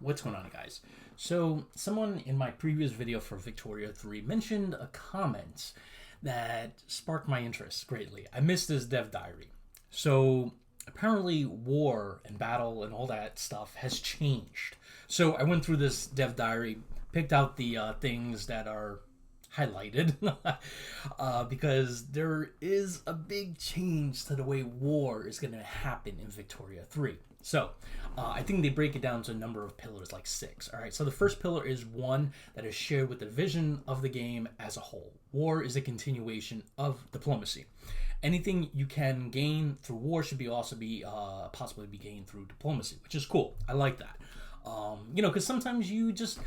What's going on, guys? So, someone in my previous video for Victoria 3 mentioned a comment that sparked my interest greatly. I missed this dev diary. So, apparently, war and battle and all that stuff has changed. So, I went through this dev diary, picked out the things that are highlighted because there is a big change to the way war is going to happen in Victoria 3. So, I think they break it down to a number of pillars, like 6. All right, so the first pillar is one that is shared with the vision of the game as a whole. War is a continuation of diplomacy. Anything you can gain through war should also be possibly be gained through diplomacy, which is cool. I like that. Because sometimes you just,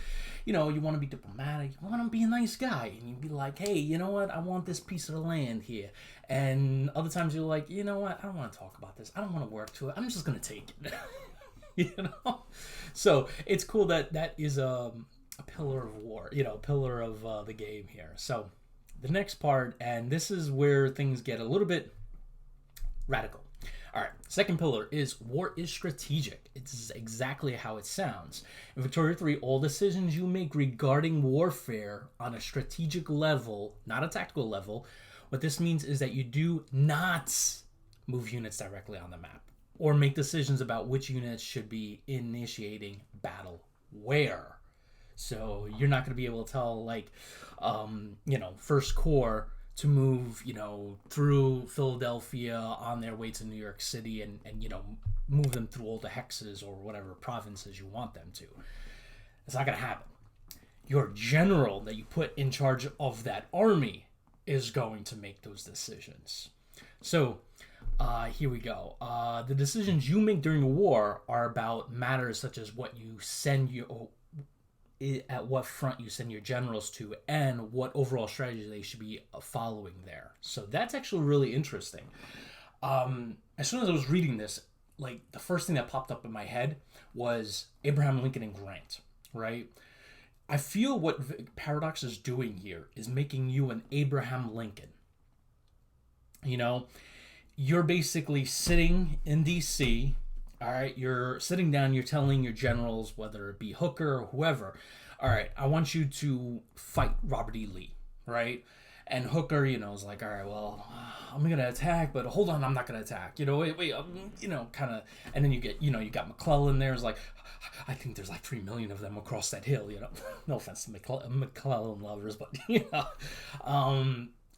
you want to be diplomatic, you want to be a nice guy, and you be like, hey, you know what, I want this piece of the land here. And other times you're like, you know what, I don't want to talk about this, I don't want to work to it, I'm just going to take it. So it's cool that is a pillar of war, pillar of the game here. So the next part, and this is where things get a little bit radical. All right, second pillar is war is strategic. It's exactly how it sounds. In Victoria 3, all decisions you make regarding warfare on a strategic level, not a tactical level, what this means is that you do not move units directly on the map or make decisions about which units should be initiating battle where. So you're not going to be able to tell, First Corps to move, through Philadelphia on their way to New York City and move them through all the hexes or whatever provinces you want them to. It's not going to happen. Your general that you put in charge of that army is going to make those decisions. So, here we go. The decisions you make during the war are about matters such as what you send at what front you send your generals to and what overall strategy they should be following there. So that's actually really interesting. As soon as I was reading this, the first thing that popped up in my head was Abraham Lincoln and Grant, right? I feel what Paradox is doing here is making you an Abraham Lincoln. You're basically sitting in DC. All right, you're sitting down, you're telling your generals, whether it be Hooker or whoever, all right, I want you to fight Robert E. Lee, right? And Hooker, is like, all right, well, I'm going to attack, but hold on, I'm not going to attack. Wait, kind of, and then you get, you got McClellan there. It's like, I think there's 3 million of them across that hill, No offense to McClellan lovers, but,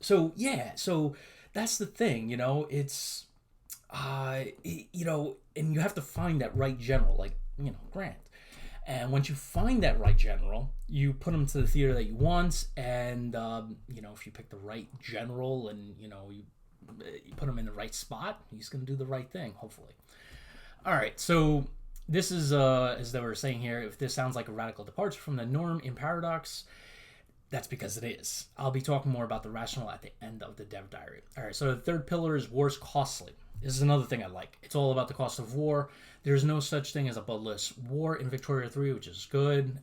So that's the thing, it's... and you have to find that right general, Grant. And once you find that right general, you put him to the theater that you want. And, if you pick the right general and, you put him in the right spot, he's going to do the right thing, hopefully. All right. So this is, as they were saying here, if this sounds like a radical departure from the norm in Paradox, that's because it is. I'll be talking more about the rationale at the end of the dev diary. All right, so the third pillar is war's costly. This is another thing I like. It's all about the cost of war. There's no such thing as a bloodless war in Victoria 3, which is good,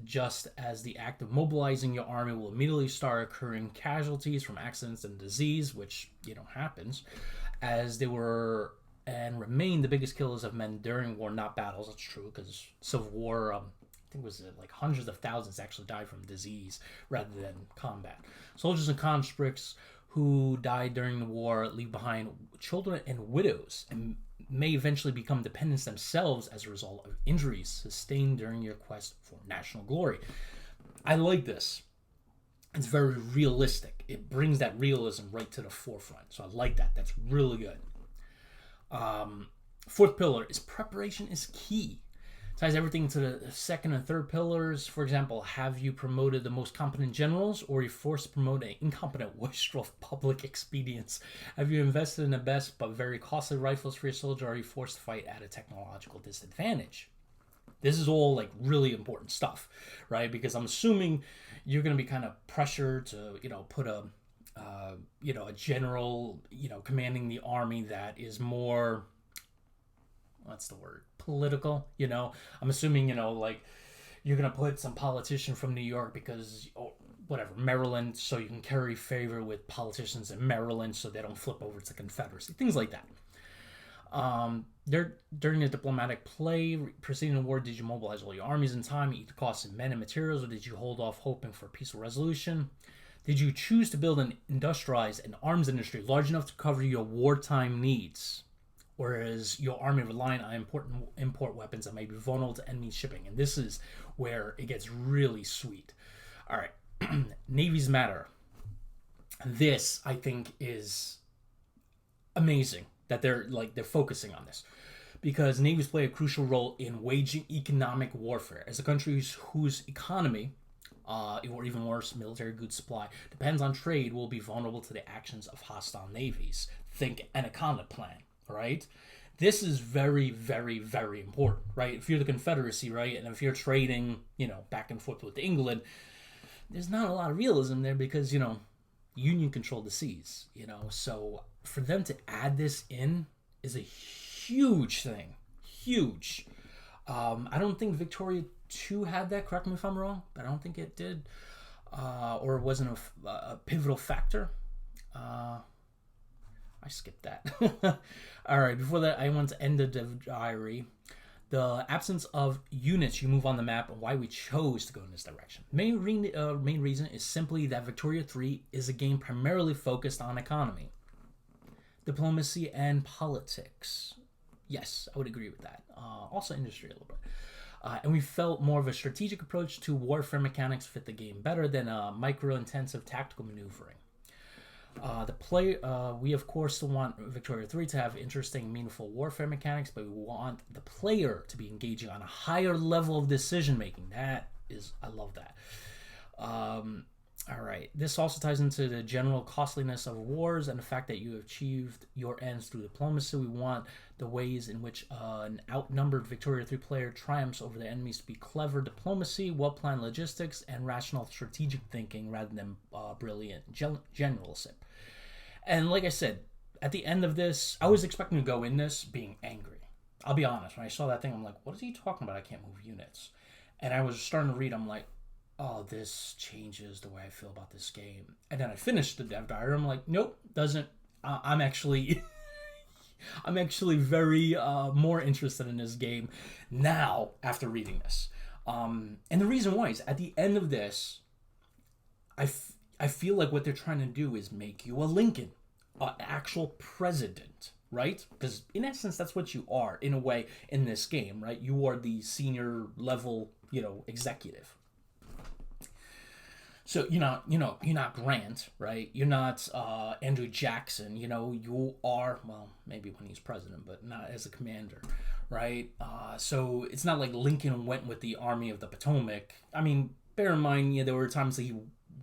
just as the act of mobilizing your army will immediately start occurring casualties from accidents and disease, which, happens, as they were and remain the biggest killers of men during war, not battles. That's true, because Civil War... I think it was hundreds of thousands actually died from disease rather than combat. Soldiers and conscripts who died during the war leave behind children and widows and may eventually become dependents themselves as a result of injuries sustained during your quest for national glory. I like this. It's very realistic. It brings that realism right to the forefront. So I like that. That's really good. Fourth pillar is preparation is key. Ties everything to the second and third pillars. For example, have you promoted the most competent generals, or are you forced to promote an incompetent wastrel of public expedience? Have you invested in the best but very costly rifles for your soldier, or are you forced to fight at a technological disadvantage? This is all really important stuff, right? Because I'm assuming you're going to be kind of pressured to, put a general, commanding the army that is more... what's the word? Political, I'm assuming, you're going to put some politician from New York because, Maryland, so you can curry favor with politicians in Maryland so they don't flip over to Confederacy. Things like that. During the diplomatic play preceding the war, did you mobilize all your armies in time, eat the cost of men and materials, or did you hold off hoping for peaceful resolution? Did you choose to build an industrialized and arms industry large enough to cover your wartime needs? Whereas your army reliant on important import weapons that may be vulnerable to enemy shipping. And this is where it gets really sweet. All right, navies matter. This, I think, is amazing that they're focusing on this, because navies play a crucial role in waging economic warfare. As a country whose economy, or even worse, military goods supply, depends on trade, will be vulnerable to the actions of hostile navies. Think Anaconda Plan, right? This is very, very, very important, right? If you're the Confederacy, right, and if you're trading, back and forth with England, there's not a lot of realism there because, Union controlled the seas, So for them to add this in is a huge thing. Huge. I don't think Victoria 2 had that, correct me if I'm wrong, but I don't think it did. Or it wasn't a pivotal factor. I skipped that. All right, before that, I want to end the diary. The absence of units you move on the map and why we chose to go in this direction. Main reason is simply that Victoria 3 is a game primarily focused on economy, diplomacy, and politics. Yes, I would agree with that. Also industry a little bit. And we felt more of a strategic approach to warfare mechanics fit the game better than micro-intensive tactical maneuvering. We of course still want Victoria 3 to have interesting, meaningful warfare mechanics, but we want the player to be engaging on a higher level of decision making. I love that. All right. This also ties into the general costliness of wars and the fact that you achieved your ends through diplomacy. We want the ways in which an outnumbered Victoria 3 player triumphs over the enemies to be clever diplomacy, well-planned logistics, and rational strategic thinking rather than brilliant generalship. And like I said, at the end of this, I was expecting to go in this being angry. I'll be honest. When I saw that thing, I'm like, what is he talking about? I can't move units. And I was starting to read, I'm like, oh, this changes the way I feel about this game. And then I finished the dev diary. I'm like, nope, doesn't. I'm actually very more interested in this game now after reading this. And the reason why is at the end of this, I feel like what they're trying to do is make you a Lincoln, an actual president, right? Because in essence, that's what you are in a way in this game, right? You are the senior level, executive. So you're not Grant, right? You're not Andrew Jackson. You are, well, maybe when he's president, but not as a commander, right? So it's not like Lincoln went with the Army of the Potomac. I mean, bear in mind, there were times that he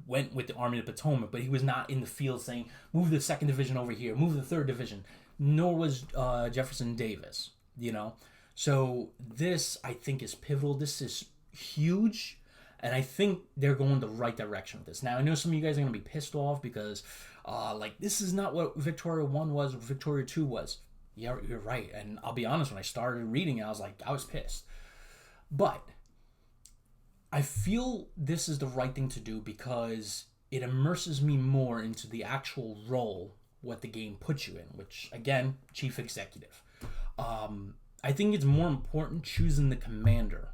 went with the Army of the Potomac, but he was not in the field saying, move the 2nd Division over here, move the 3rd Division. Nor was Jefferson Davis, So this, I think, is pivotal. This is huge. And I think they're going the right direction with this. Now, I know some of you guys are going to be pissed off because, this is not what Victoria 1 was or Victoria 2 was. Yeah, you're right. And I'll be honest, when I started reading it, I was pissed. But I feel this is the right thing to do because it immerses me more into the actual role, what the game puts you in, which, again, chief executive. I think it's more important choosing the commander,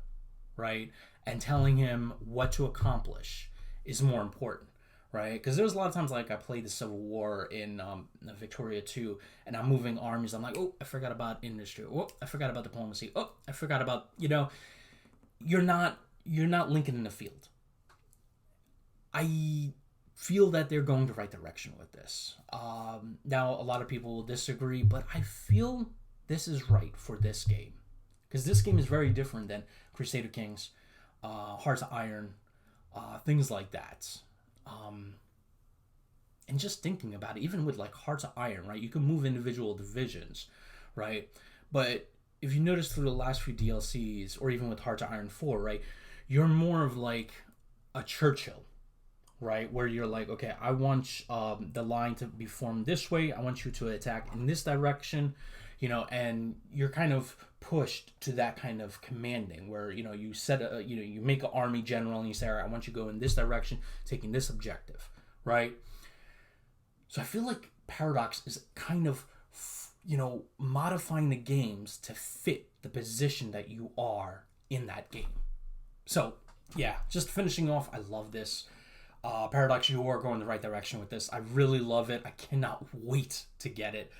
right? And telling him what to accomplish is more important, right? Because there's a lot of times I played the Civil War in Victoria 2, and I'm moving armies. I'm like, oh, I forgot about industry. Oh, I forgot about diplomacy. Oh, I forgot about, you're not Lincoln in the field. I feel that they're going the right direction with this. Now, a lot of people will disagree, but I feel this is right for this game. Because this game is very different than Crusader Kings, Hearts of Iron, things like that. And just thinking about it, even with Hearts of Iron, right? You can move individual divisions, right? But if you notice through the last few DLCs, or even with Hearts of Iron 4, right? You're more of a Churchill, right? Where you're okay, I want the line to be formed this way. I want you to attack in this direction, and you're kind of pushed to that kind of commanding where, you set you make an army general and you say, all right, I want you to go in this direction, taking this objective, right? So I feel like Paradox is kind of, you know, modifying the games to fit the position that you are in that game. So, yeah, just finishing off, I love this. Paradox, you are going the right direction with this. I really love it. I cannot wait to get it.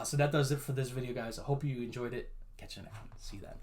So that does it for this video, guys. I hope you enjoyed it. Catch you next. See you then.